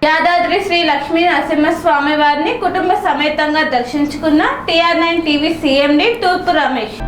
యాదాద్రి శ్రీ లక్ష్మీ నరసింహస్వామి వారిని కుటుంబ సమేతంగా దర్శించుకున్న TR9 టీవీ CMD తూర్పు రమేష్.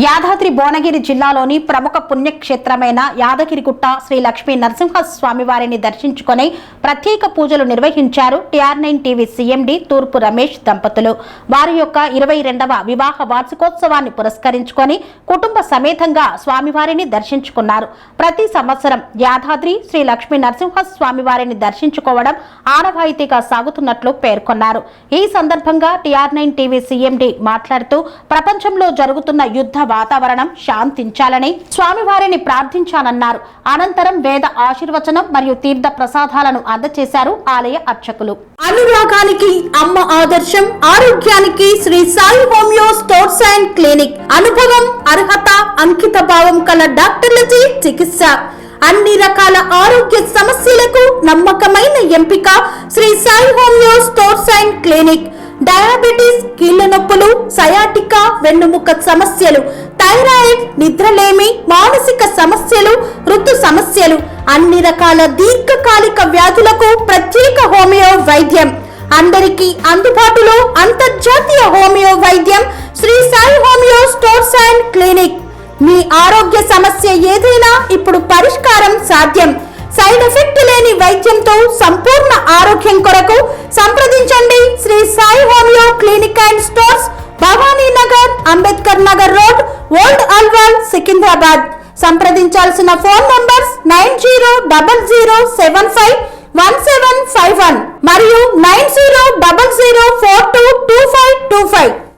యాదాద్రి భువనగిరి జిల్లాలోని ప్రముఖ పుణ్యక్షేత్రమైన యాదగిరిగుట్ట శ్రీ లక్ష్మీ నరసింహస్వామి వారిని దర్శించుకొని ప్రత్యేక పూజలు నిర్వహించారు TR9 టీవీ CMD తూర్పు రమేష్ దంపతులు. వారి యొక్క 22వ వివాహ వార్షికోత్సవాన్ని పురస్కరించుకొని కుటుంబ సమేతంగా స్వామివారిని దర్శించుకున్నారు. ప్రతి సంవత్సరం యాదాద్రి శ్రీ లక్ష్మీ నరసింహస్వామి వారిని దర్శించుకోవడం ఆనవాయితీగా సాగుతున్నట్లు పేర్కొన్నారు. ఈ సందర్భంగా TR9 టీవీ CMD మాట్లాడుతూ ప్రపంచంలో జరుగుతున్న యుద్ధ వాతావరణం శాంతించాలని స్వామివారిని ప్రార్థించానన్నారు. అనంతరం వేద ఆశీర్వచనం మరియు తీర్థ ప్రసాదాలను అందజేశారు ఆలయ అర్చకులు. అనురాగానికి అమ్మ ఆదర్శం, ఆరోగ్యానికి Shri Sai homeo stores and clinic. అనుభవం, అర్హత, అంకిత భావం కల డాక్టర్లచే చికిత్స. అన్ని రకాల ఆరోగ్య సమస్యలకు నమ్మకమైన ఎంపిక Shri Sai homeo stores and clinic. Diabetes, కీళ్ల నొప్పులు, సయాటికా, వెన్నుముక సమస్యలు, థైరాయిడ్, నిద్రలేమి, మానసిక సమస్యలు, ఋతు సమస్యలు, అన్ని రకాల దీర్ఘకాలిక వ్యాధులకు ప్రత్యేక హోమియో వైద్యం. అందరికీ అందుబాటులో అంతర్జాతీయ హోమియో వైద్యం Shri Sai homeo stores and clinic. మీ ఆరోగ్య సమస్య ఏదైనా ఇప్పుడు పరిష్కారం సాధ్యం. సైడ్ ఎఫెక్ట్ లేని వైద్యంతో సంపూర్ణ ఆరోగ్యం కొరకు సంప్రదించండి Shri Sai homeo clinic and stores, Bhavani Nagar, Ambedkar Nagar road, old Alwal, Secunderabad. సంప్రదించాల్సిన ఫోన్ నంబర్స్ 9000751751 మరియు 9000422525.